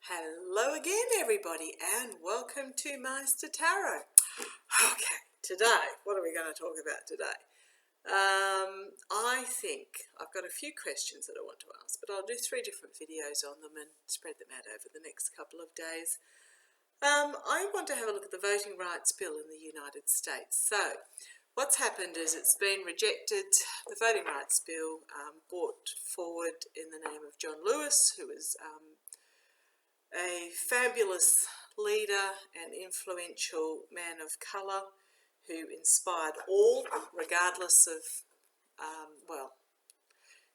Hello again, everybody, and welcome to Meister Tarot. Okay, today, what are we going to talk about today? I think I've got a few questions that I want to ask, but I'll do 3 different videos on them and spread them out over the next couple of days. I want to have a look at the Voting Rights Bill in the United States. So, what's happened is it's been rejected. The Voting Rights Bill brought forward in the name of John Lewis, who was a fabulous leader and influential man of colour who inspired all, regardless of,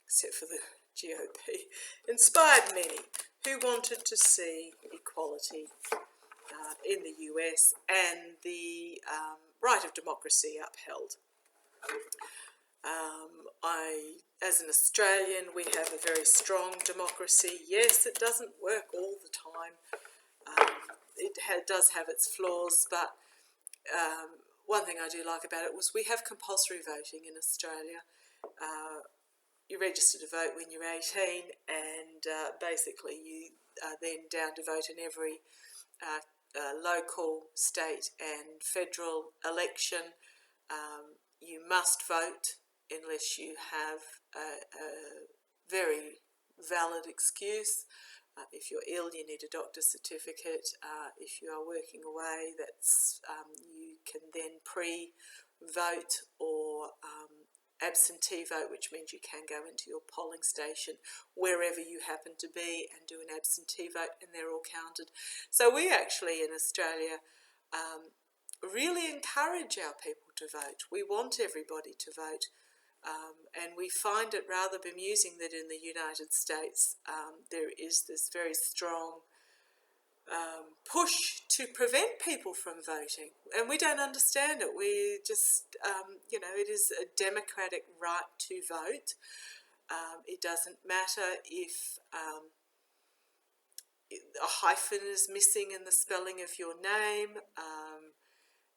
except for the GOP, inspired many who wanted to see equality in the US and the right of democracy upheld. As an Australian, we have a very strong democracy. Yes, it doesn't work all the time. It does have its flaws, but one thing I do like about it was we have compulsory voting in Australia. You register to vote when you're 18, and basically you are then down to vote in every local, state and federal election. You must vote unless you have a very valid excuse. If you're ill, you need a doctor's certificate. If you are working away, that's you can then pre-vote or absentee vote, which means you can go into your polling station wherever you happen to be and do an absentee vote, and they're all counted. So we actually in Australia really encourage our people to vote. We want everybody to vote, and we find it rather bemusing that in the United States there is this very strong push to prevent people from voting, and we don't understand it. We just, it is a democratic right to vote. It doesn't matter if a hyphen is missing in the spelling of your name.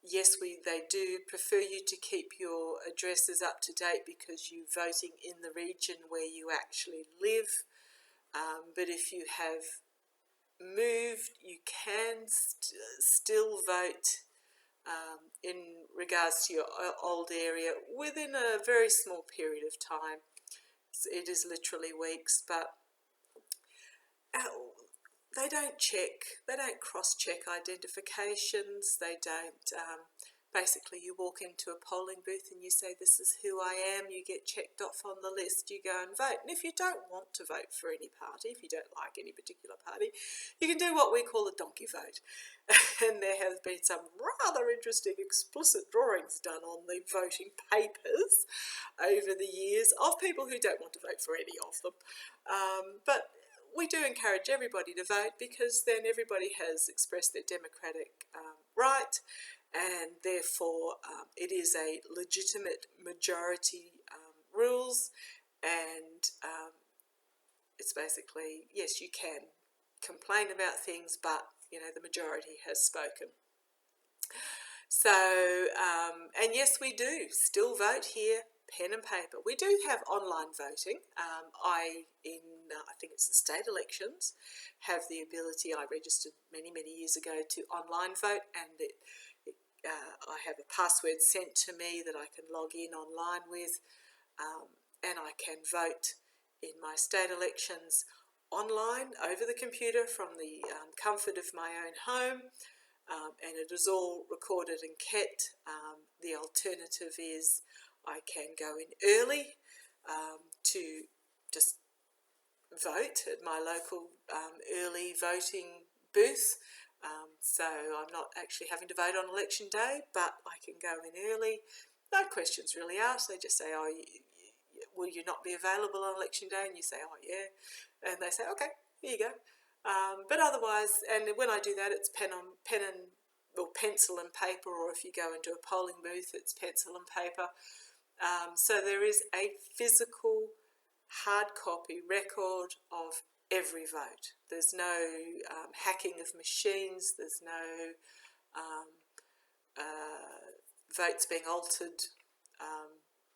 Yes, they do prefer you to keep your addresses up to date because you're voting in the region where you actually live. But if you have moved, you can still vote in regards to your old area within a very small period of time. It is literally weeks, but they don't cross-check identifications. They don't, basically you walk into a polling booth and you say, this is who I am, you get checked off on the list, you go and vote. And if you don't want to vote for any party, if you don't like any particular party, you can do what we call a donkey vote. And there have been some rather interesting explicit drawings done on the voting papers over the years of people who don't want to vote for any of them. But we do encourage everybody to vote because then everybody has expressed their democratic right, and therefore it is a legitimate majority rules, and it's basically, yes, you can complain about things, but the majority has spoken. So, and yes, we do still vote here, pen and paper. We do have online voting. I think it's the state elections, have the ability, I registered many years ago to online vote, and I have a password sent to me that I can log in online with, and I can vote in my state elections online over the computer from the comfort of my own home. And it is all recorded and kept. The alternative is I can go in early to just vote at my local early voting booth. So I'm not actually having to vote on election day, but I can go in early. No questions really asked. They just say, oh, will you not be available on election day? And you say, oh, yeah. And they say, okay, here you go. But otherwise, and when I do that, it's pen or pencil and paper, or if you go into a polling booth, it's pencil and paper. So there is a physical hard copy record of every vote. There's no hacking of machines. There's no votes being altered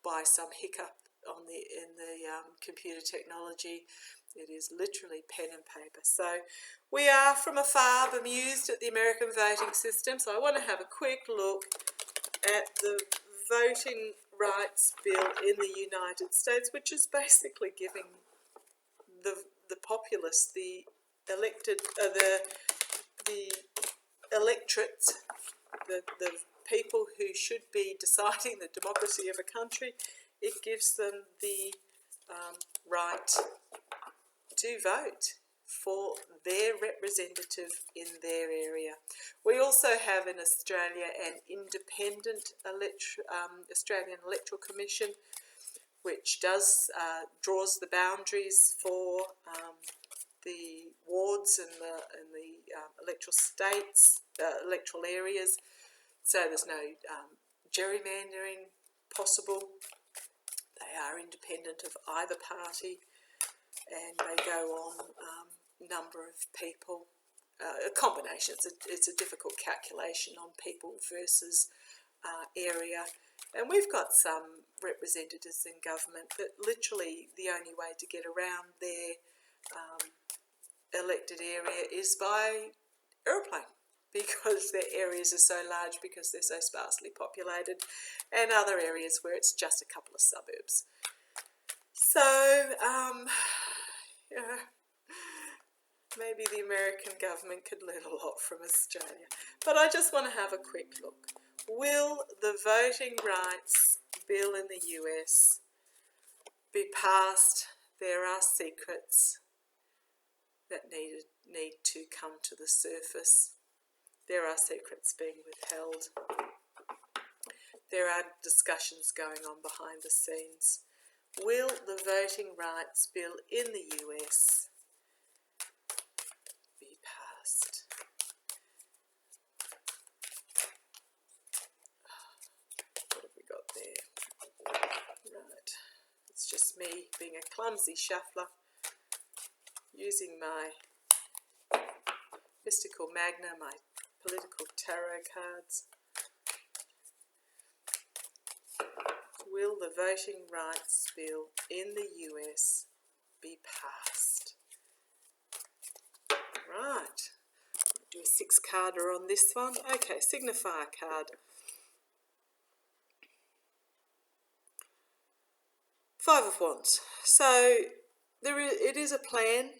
by some hiccup in the computer technology. It is literally pen and paper. So we are from afar bemused at the American voting system. So I want to have a quick look at the voting rights bill in the United States, which is basically giving the populace, the elected, the electorate, the people who should be deciding the democracy of a country, it gives them the right to vote for their representative in their area. We also have in Australia an independent Australian Electoral Commission, which draws the boundaries for the wards and the electoral states, electoral areas. So there's no gerrymandering possible. They are independent of either party, and they go on number of people, a combination. It's a difficult calculation on people versus area. And we've got some representatives in government that literally the only way to get around their elected area is by aeroplane, because their areas are so large, because they're so sparsely populated, and other areas where it's just a couple of suburbs. So, maybe the American government could learn a lot from Australia. But I just want to have a quick look. Will the voting rights bill in the US be passed? There are secrets that need to come to the surface. There are secrets being withheld. There are discussions going on behind the scenes. Will the voting rights bill in the US be passed? What have we got there? Right. It's just me being a clumsy shuffler, using my mystical magna, my political tarot cards. Will the voting rights bill in the US be passed? Right. Do a 6-carder on this one. Okay, signifier card. 5 of Wands. So it is a plan,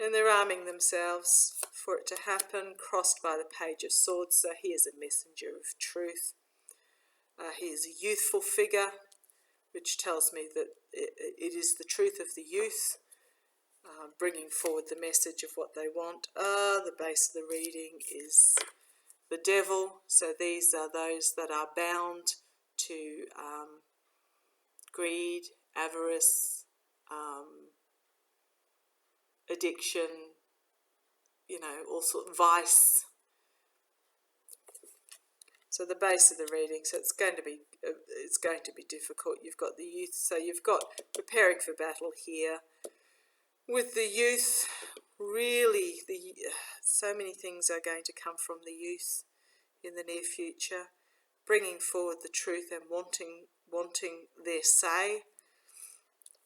and they're arming themselves for it to happen, crossed by the Page of Swords. So he is a messenger of truth. He is a youthful figure, which tells me that it is the truth of the youth, bringing forward the message of what they want. The base of the reading is the devil. So these are those that are bound to greed, avarice, addiction, all sort of vice. So the base of the reading, so it's going to be difficult. You've got the youth, so you've got preparing for battle here. With the youth, really, so many things are going to come from the youth in the near future, bringing forward the truth and wanting their say.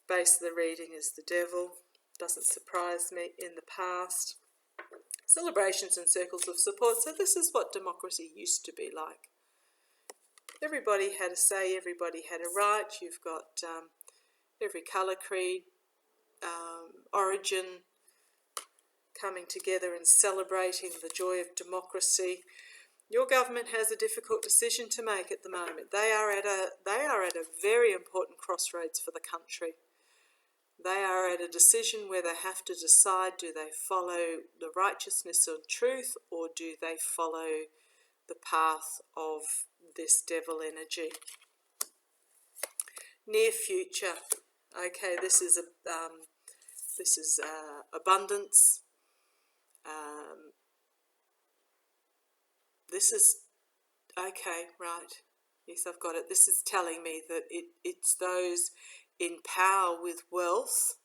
Base of the reading is the devil. Doesn't surprise me in the past. Celebrations and circles of support. So this is what democracy used to be like. Everybody had a say, everybody had a right. You've got every colour, creed, origin coming together and celebrating the joy of democracy. Your government has a difficult decision to make at the moment. They are at a very important crossroads for the country. They are at a decision where they have to decide, do they follow the righteousness and truth, or do they follow the path of this devil energy? Near future. Okay, this is abundance. This is, okay, right. Yes, I've got it. This is telling me that it's those in power with wealth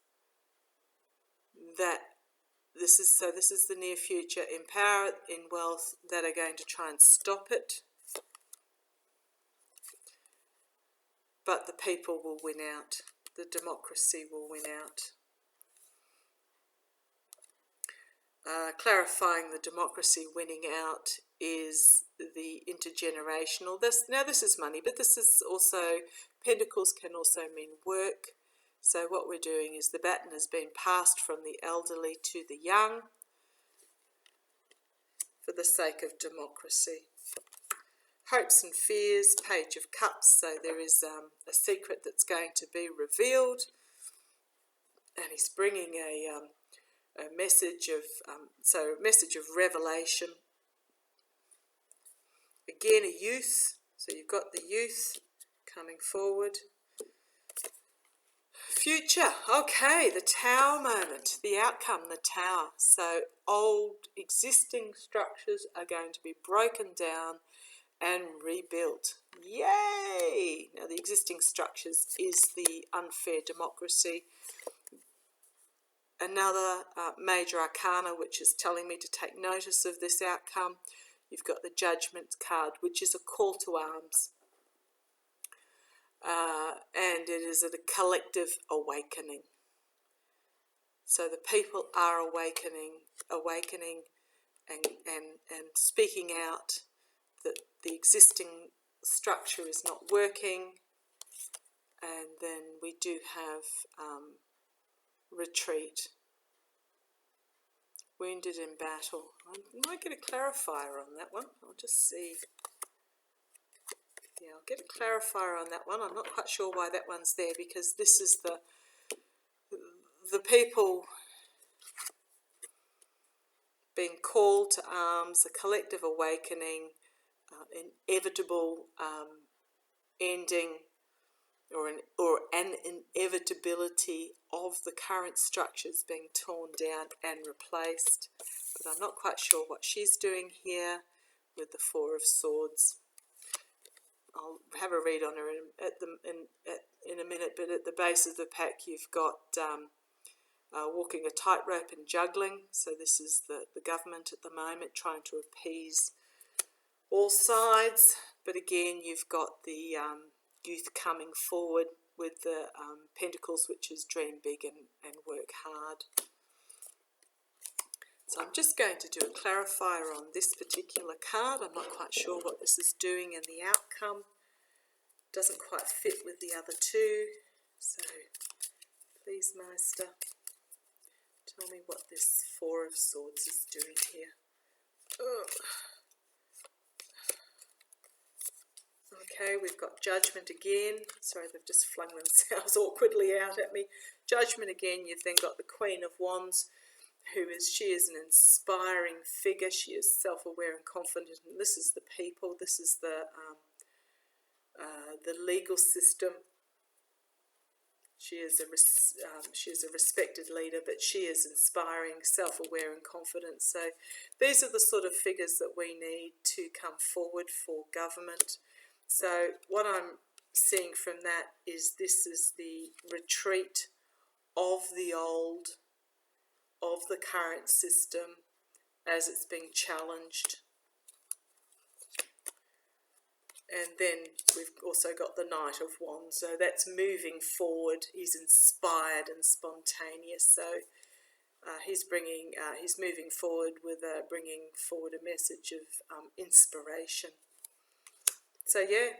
that this is the near future, in power, in wealth, that are going to try and stop it. But the people will win out. the democracy will win out. Clarifying the democracy winning out is the intergenerational. Now this is money, but this is also, pentacles can also mean work. So what we're doing is the baton has been passed from the elderly to the young for the sake of democracy. Hopes and fears, Page of Cups, so there is a secret that's going to be revealed, and he's bringing a message of revelation. Again, a youth, so you've got the youth coming forward. Future, okay, the Tower moment, the outcome, the Tower. So old existing structures are going to be broken down and rebuilt. Yay! Now the existing structures is the unfair democracy. Another major arcana which is telling me to take notice of this outcome. You've got the Judgment card, which is a call to arms. And it is a collective awakening. So the people are awakening and speaking out that the existing structure is not working. And then we do have retreat. Wounded in battle. I might get a clarifier on that one. I'll just see. Yeah, I'll get a clarifier on that one. I'm not quite sure why that one's there, because this is the people being called to arms, a collective awakening, inevitable ending, or an inevitability of the current structures being torn down and replaced. But I'm not quite sure what she's doing here with the Four of Swords. I'll have a read on her in a minute, but at the base of the pack you've got walking a tightrope and juggling. So this is the government at the moment trying to appease all sides. But again, you've got the youth coming forward with the Pentacles, which is dream big and work hard. So I'm just going to do a clarifier on this particular card. I'm not quite sure what this is doing in the outcome. Doesn't quite fit with the other two. So please, Meister, tell me what this Four of Swords is doing here. Ugh. Okay, we've got Judgment again. Sorry, they've just flung themselves awkwardly out at me. Judgment again. You've then got the Queen of Wands, she is an inspiring figure. She is self-aware and confident, and this is the people. This is the legal system. She is a respected leader, but she is inspiring, self-aware and confident. So these are the sort of figures that we need to come forward for government. So what I'm seeing from that is this is the retreat of the old, of the current system as it's being challenged. And then we've also got the Knight of Wands, so that's moving forward. He's inspired and spontaneous, so he's moving forward with bringing forward a message of inspiration. So yeah,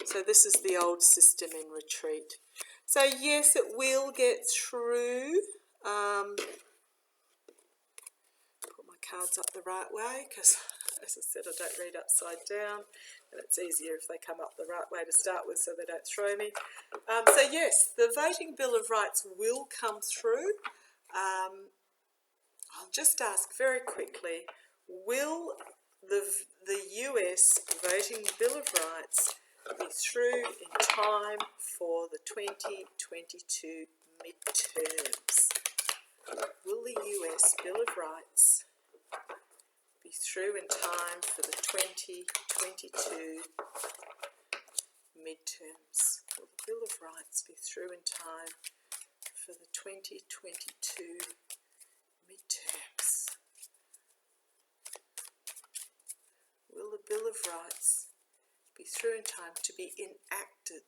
so this is the old system in retreat. So yes, it will get through. Put my cards up the right way, because as I said, I don't read upside down, and it's easier if they come up the right way to start with so they don't throw me. So yes, the Voting Bill of Rights will come through. I'll just ask very quickly, will the US Voting Bill of Rights be through in time for the 2022 midterms? Will the US Bill of Rights be through in time for the 2022 midterms? Will the Bill of Rights be through in time for the 2022 midterms? Will the Bill of Rights be through in time to be enacted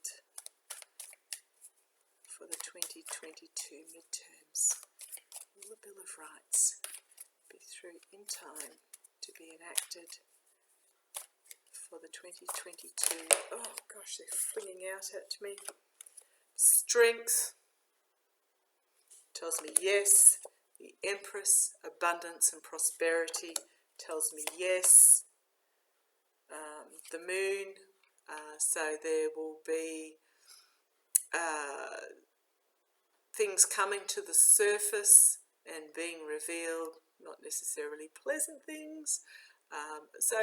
for for the 2022 midterms. Will the Bill of Rights be through in time to be enacted for the 2022? Oh gosh, they're flinging out at me. Strength tells me yes. The Empress, abundance and prosperity, tells me yes. The Moon, so there will be things coming to the surface and being revealed, not necessarily pleasant things. So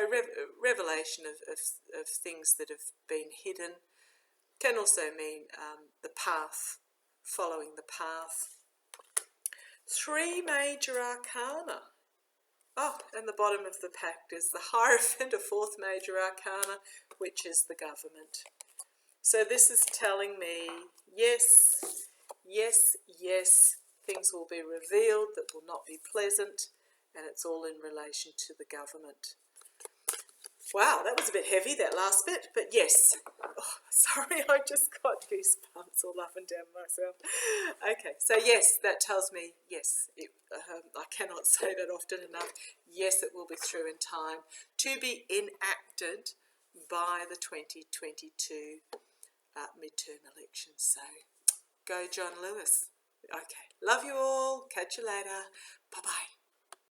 revelation of things that have been hidden can also mean the path, following the path. 3 major arcana. Oh, and the bottom of the pack is the Hierophant, a 4th major arcana, which is the government. So this is telling me, yes, yes, yes, things will be revealed that will not be pleasant, and it's all in relation to the government. Wow, that was a bit heavy, that last bit, but yes. Oh, sorry, I just got goosebumps all up and down myself. Okay, so yes, that tells me, yes, I cannot say that often enough. Yes, it will be through in time to be enacted by the 2022 midterm elections. So go John Lewis. Okay, love you all. Catch you later. Bye-bye.